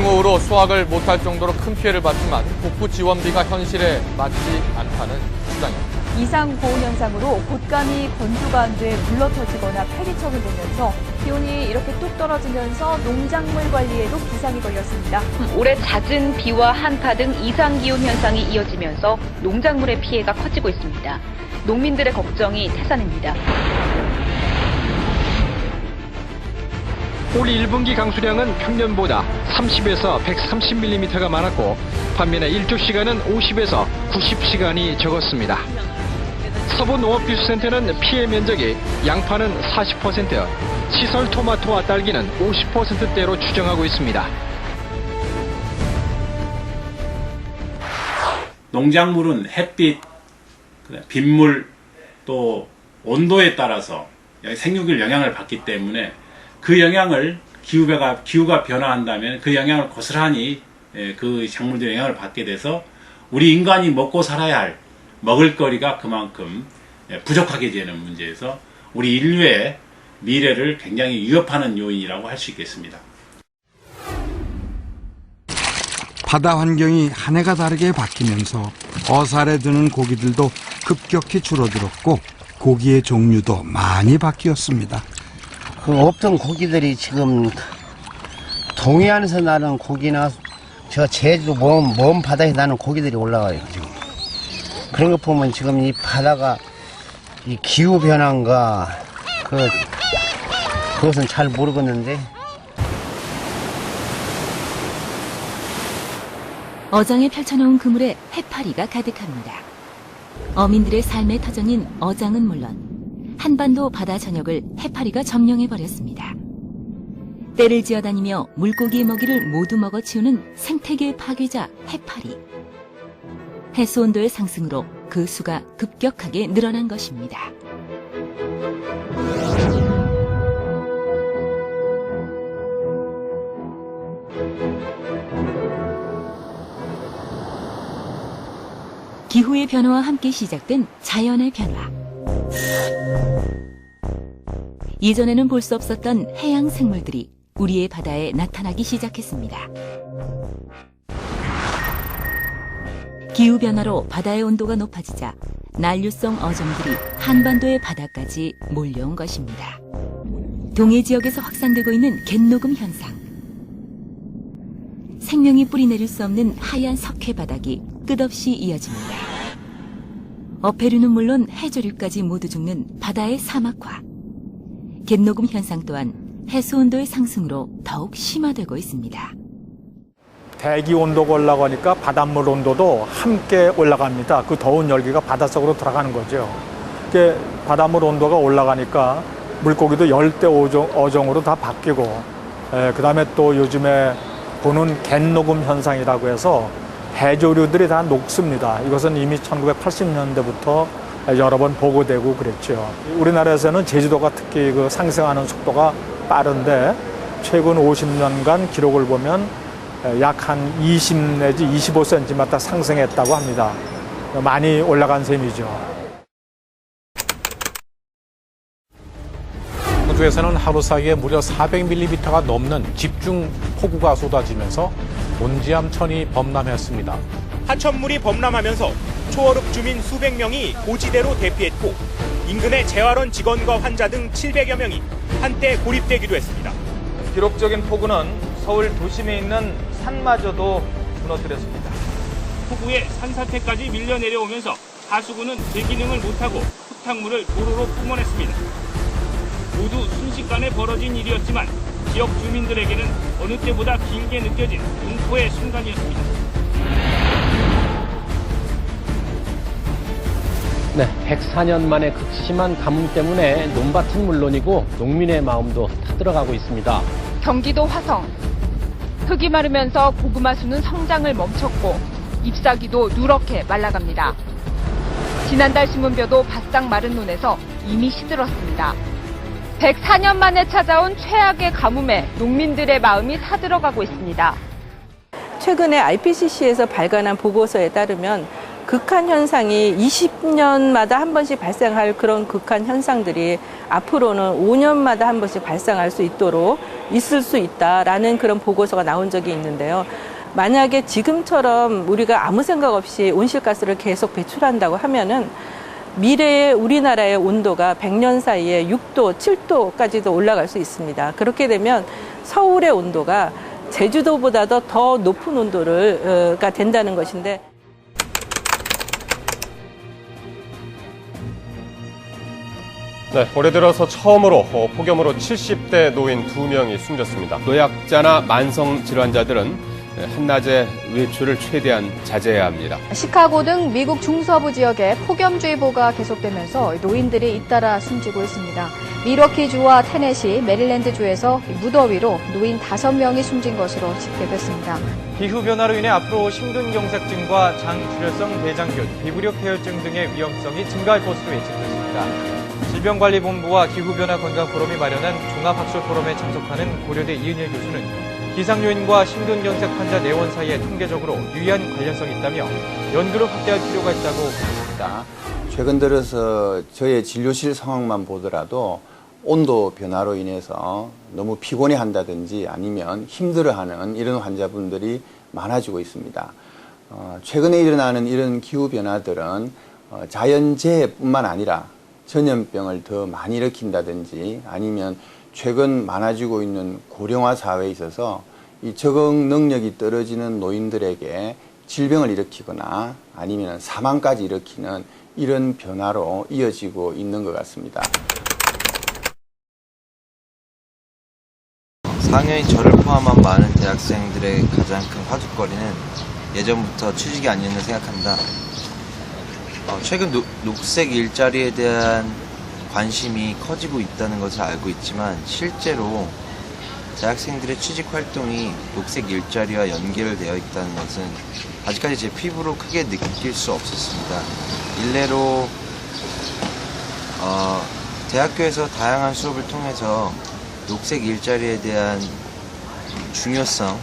집중호우로 수확을 못할 정도로 큰 피해를 봤지만 복구 지원비가 현실에 맞지 않다는 주장입니다. 이상 고온 현상으로 곶감이 건조가 안 돼 물러터지거나 폐기척을 내면서 기온이 이렇게 뚝 떨어지면서 농작물 관리에도 기상이 걸렸습니다. 올해 잦은 비와 한파 등 이상 기온 현상이 이어지면서 농작물의 피해가 커지고 있습니다. 농민들의 걱정이 태산입니다. 올 1분기 강수량은 평년보다 30에서 130mm가 많았고 반면에 일조시간은 50에서 90시간이 적었습니다. 서부농업기술센터는 피해 면적이 양파는 40%, 시설 토마토와 딸기는 50%대로 추정하고 있습니다. 농작물은 햇빛, 빗물, 또 온도에 따라서 생육일 영향을 받기 때문에 그 영향을 기후가 변화한다면 그 영향을 고스란히 그 작물들의 영향을 받게 돼서 우리 인간이 먹고 살아야 할 먹을거리가 그만큼 부족하게 되는 문제에서 우리 인류의 미래를 굉장히 위협하는 요인이라고 할 수 있겠습니다. 바다 환경이 한 해가 다르게 바뀌면서 어살에 드는 고기들도 급격히 줄어들었고 고기의 종류도 많이 바뀌었습니다. 그 없던 고기들이 지금 동해안에서 나는 고기나 저 제주도 먼 바다에 나는 고기들이 올라와요 지금. 그런 거 보면 지금 이 바다가 이 기후 변화인가 그것은 잘 모르겠는데. 어장에 펼쳐놓은 그물에 해파리가 가득합니다. 어민들의 삶의 터전인 어장은 물론 한반도 바다 전역을 해파리가 점령해버렸습니다. 떼를 지어다니며 물고기의 먹이를 모두 먹어치우는 생태계 파괴자 해파리. 해수온도의 상승으로 그 수가 급격하게 늘어난 것입니다. 기후의 변화와 함께 시작된 자연의 변화. 이전에는 볼 수 없었던 해양 생물들이 우리의 바다에 나타나기 시작했습니다. 기후변화로 바다의 온도가 높아지자 난류성 어종들이 한반도의 바다까지 몰려온 것입니다. 동해 지역에서 확산되고 있는 갯녹음 현상. 생명이 뿌리내릴 수 없는 하얀 석회 바닥이 끝없이 이어집니다. 어패류는 물론 해조류까지 모두 죽는 바다의 사막화. 갯녹음 현상 또한 해수온도의 상승으로 더욱 심화되고 있습니다. 대기 온도가 올라가니까 바닷물 온도도 함께 올라갑니다. 그 더운 열기가 바닷속으로 들어가는 거죠. 이게 바닷물 온도가 올라가니까 물고기도 열대 어종으로 다 바뀌고, 그다음에 또 요즘에 보는 갯녹음 현상이라고 해서 해조류들이 다 녹습니다. 이것은 이미 1980년대부터 여러 번 보고되고 그랬죠. 우리나라에서는 제주도가 특히 그 상승하는 속도가 빠른데 최근 50년간 기록을 보면 약 한 20 내지 25cm 상승했다고 합니다. 많이 올라간 셈이죠. 호주에서는 하루 사이에 무려 400mm가 넘는 집중 폭우가 쏟아지면서 곤지암천이 범람했습니다. 하천물이 범람하면서 초월읍 주민 수백 명이 고지대로 대피했고 인근의 재활원 직원과 환자 등 700여 명이 한때 고립되기도 했습니다. 기록적인 폭우는 서울 도심에 있는 산마저도 무너뜨렸습니다. 폭우에 산사태까지 밀려 내려오면서 하수구는 제 기능을 못하고 흙탕물을 도로로 뿜어냈습니다. 모두 순식간에 벌어진 일이었지만 지역 주민들에게는 어느 때보다 길게 느껴진 공포의 순간이었습니다. 네, 104년 만에 극심한 가뭄 때문에 논밭은 물론이고 농민의 마음도 타들어가고 있습니다. 경기도 화성. 흙이 마르면서 고구마 수는 성장을 멈췄고 잎사귀도 누렇게 말라갑니다. 지난달 심은벼도 바싹 마른 논에서 이미 시들었습니다. 104년 만에 찾아온 최악의 가뭄에 농민들의 마음이 타들어가고 있습니다. 최근에 IPCC에서 발간한 보고서에 따르면 극한 현상이 20년마다 한 번씩 발생할 그런 극한 현상들이 앞으로는 5년마다 한 번씩 발생할 수 있도록 있을 수 있다라는 그런 보고서가 나온 적이 있는데요. 만약에 지금처럼 우리가 아무 생각 없이 온실가스를 계속 배출한다고 하면은 미래의 우리나라의 온도가 100년 사이에 6도, 7도까지도 올라갈 수 있습니다. 그렇게 되면 서울의 온도가 제주도보다도 더 높은 온도가 된다는 것인데. 네, 올해 들어서 처음으로 폭염으로 70대 노인 2명이 숨졌습니다. 노약자나 만성 질환자들은 한낮에 외출을 최대한 자제해야 합니다. 시카고 등 미국 중서부 지역에 폭염주의보가 계속되면서 노인들이 잇따라 숨지고 있습니다. 밀워키주와 테네시, 메릴랜드주에서 무더위로 노인 5명이 숨진 것으로 집계됐습니다. 기후변화로 인해 앞으로 심근경색증과 장출혈성 대장균, 비부력 폐혈증 등의 위험성이 증가할 것으로 예측됐습니다. 질병관리본부와 기후변화 건강포럼이 마련한 종합학술포럼에 참석하는 고려대 이은일 교수는 기상요인과 심근경색 환자 내원 사이에 통계적으로 유의한 관련성이 있다며 연구를 확대할 필요가 있다고 말했습니다. 최근 들어서 저의 진료실 상황만 보더라도 온도 변화로 인해서 너무 피곤해한다든지 아니면 힘들어하는 이런 환자분들이 많아지고 있습니다. 최근에 일어나는 이런 기후변화들은 자연재해뿐만 아니라 전염병을 더 많이 일으킨다든지 아니면 최근 많아지고 있는 고령화 사회에 있어서 이 적응 능력이 떨어지는 노인들에게 질병을 일으키거나 아니면 사망까지 일으키는 이런 변화로 이어지고 있는 것 같습니다. 상여인 저를 포함한 많은 대학생들의 가장 큰 화두거리는 예전부터 취직이 아니었나 생각합니다. 최근 녹색 일자리에 대한 관심이 커지고 있다는 것을 알고 있지만 실제로 대학생들의 취직 활동이 녹색 일자리와 연결되어 있다는 것은 아직까지 제 피부로 크게 느낄 수 없었습니다. 일례로 대학교에서 다양한 수업을 통해서 녹색 일자리에 대한 중요성,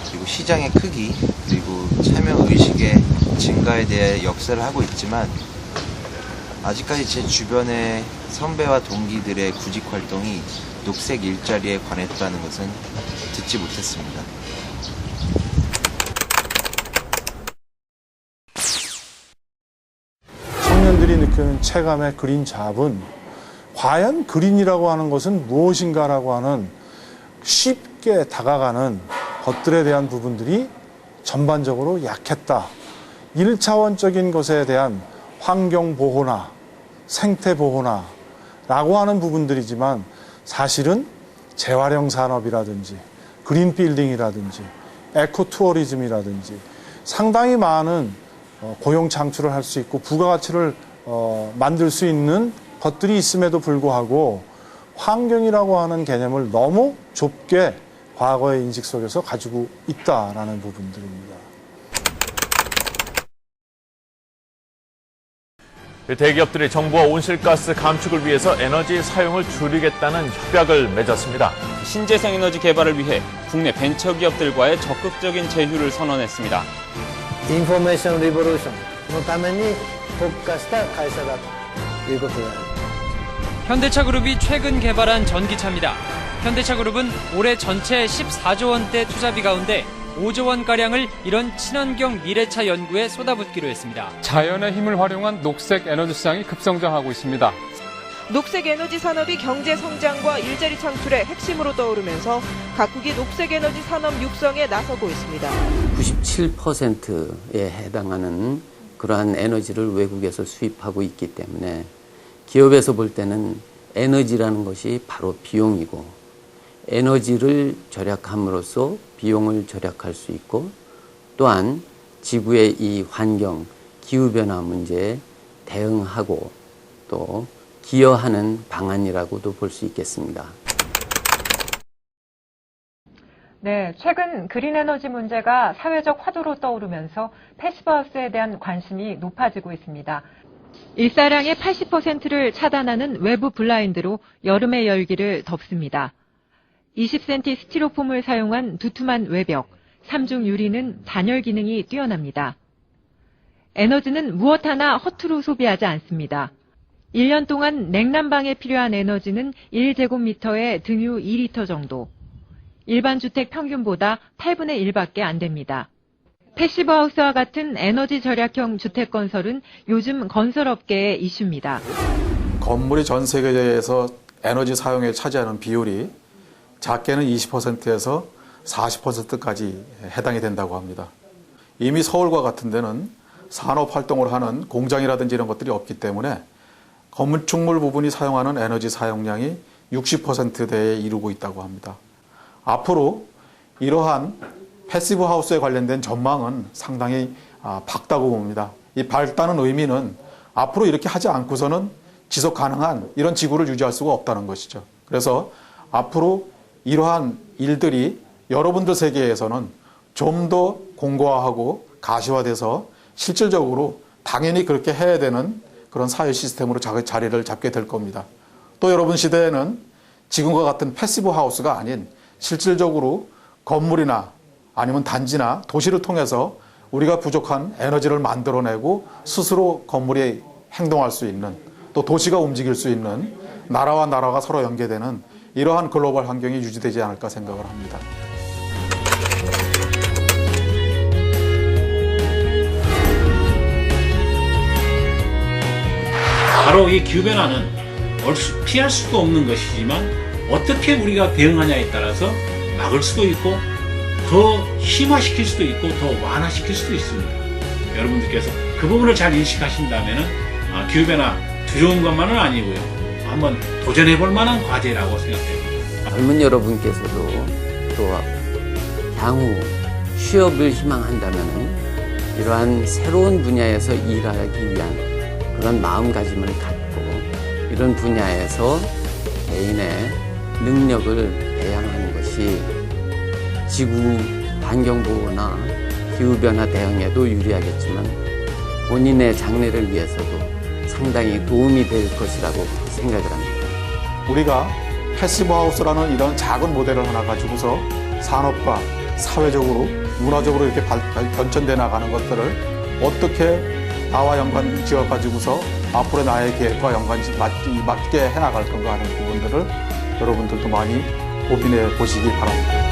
그리고 시장의 크기, 그리고 참여 의식의 증가에 대해 역사를 하고 있지만 아직까지 제 주변의 선배와 동기들의 구직 활동이 녹색 일자리에 관했다는 것은 듣지 못했습니다. 청년들이 느끼는 체감의 그린 잡은 과연 그린이라고 하는 것은 무엇인가라고 하는 쉽게 다가가는 것들에 대한 부분들이 전반적으로 약했다. 1차원적인 것에 대한 환경보호나 생태보호나 라고 하는 부분들이지만 사실은 재활용 산업이라든지 그린빌딩이라든지 에코투어리즘이라든지 상당히 많은 고용 창출을 할 수 있고 부가가치를 만들 수 있는 것들이 있음에도 불구하고 환경이라고 하는 개념을 너무 좁게 과거의 인식 속에서 가지고 있다라는 부분들입니다. 대기업들이 정부와 온실가스 감축을 위해서 에너지 사용을 줄이겠다는 협약을 맺었습니다. 신재생 에너지 개발을 위해 국내 벤처기업들과의 적극적인 제휴를 선언했습니다. 인포메이션 리보루션のために特化した会社だということである. 현대차그룹이 최근 개발한 전기차입니다. 현대차그룹은 올해 전체 14조 원대 투자비 가운데 5조 원가량을 이런 친환경 미래차 연구에 쏟아붓기로 했습니다. 자연의 힘을 활용한 녹색 에너지 시장이 급성장하고 있습니다. 녹색 에너지 산업이 경제 성장과 일자리 창출의 핵심으로 떠오르면서 각국이 녹색 에너지 산업 육성에 나서고 있습니다. 97%에 해당하는 그러한 에너지를 외국에서 수입하고 있기 때문에 기업에서 볼 때는 에너지라는 것이 바로 비용이고 에너지를 절약함으로써 비용을 절약할 수 있고 또한 지구의 이 환경, 기후변화 문제에 대응하고 또 기여하는 방안이라고도 볼 수 있겠습니다. 네, 최근 그린 에너지 문제가 사회적 화두로 떠오르면서 패시브하우스에 대한 관심이 높아지고 있습니다. 일사량의 80%를 차단하는 외부 블라인드로 여름의 열기를 덮습니다. 20cm 스티로폼을 사용한 두툼한 외벽, 3중 유리는 단열 기능이 뛰어납니다. 에너지는 무엇 하나 허투루 소비하지 않습니다. 1년 동안 냉난방에 필요한 에너지는 1제곱미터에 등유 2리터 정도. 일반 주택 평균보다 8분의 1밖에 안 됩니다. 패시브하우스와 같은 에너지 절약형 주택 건설은 요즘 건설업계의 이슈입니다. 건물이 전 세계에서 에너지 사용에 차지하는 비율이 작게는 20%에서 40%까지 해당이 된다고 합니다. 이미 서울과 같은 데는 산업 활동을 하는 공장이라든지 이런 것들이 없기 때문에 건축물 부분이 사용하는 에너지 사용량이 60%대에 이르고 있다고 합니다. 앞으로 이러한 패시브 하우스에 관련된 전망은 상당히 밝다고 봅니다. 이 밝다는 의미는 앞으로 이렇게 하지 않고서는 지속 가능한 이런 지구를 유지할 수가 없다는 것이죠. 그래서 앞으로 이러한 일들이 여러분들 세계에서는 좀 더 공고화하고 가시화돼서 실질적으로 당연히 그렇게 해야 되는 그런 사회 시스템으로 자리를 잡게 될 겁니다. 또 여러분 시대에는 지금과 같은 패시브 하우스가 아닌 실질적으로 건물이나 아니면 단지나 도시를 통해서 우리가 부족한 에너지를 만들어내고 스스로 건물이 행동할 수 있는 또 도시가 움직일 수 있는 나라와 나라가 서로 연계되는 이러한 글로벌 환경이 유지되지 않을까 생각을 합니다. 바로 이 기후변화는 피할 수도 없는 것이지만 어떻게 우리가 대응하냐에 따라서 막을 수도 있고 더 심화시킬 수도 있고 더 완화시킬 수도 있습니다. 여러분들께서 그 부분을 잘 인식하신다면 기후변화 두려운 것만은 아니고요. 한번 도전해볼 만한 과제라고 생각됩니다. 젊은 여러분께서도 또 향후 취업을 희망한다면 이러한 새로운 분야에서 일하기 위한 그런 마음가짐을 갖고 이런 분야에서 개인의 능력을 배양하는 것이 지구 환경보호나 기후변화 대응에도 유리하겠지만 본인의 장래를 위해서도 상당히 도움이 될 것이라고 생각을 합니다. 우리가 패시브 하우스라는 이런 작은 모델을 하나 가지고서 산업과 사회적으로 문화적으로 이렇게 변천돼 나가는 것들을 어떻게 나와 연관 지어 가지고서 앞으로 나의 계획과 맞게 해나갈 건가 하는 부분들을 여러분들도 많이 고민해 보시기 바랍니다.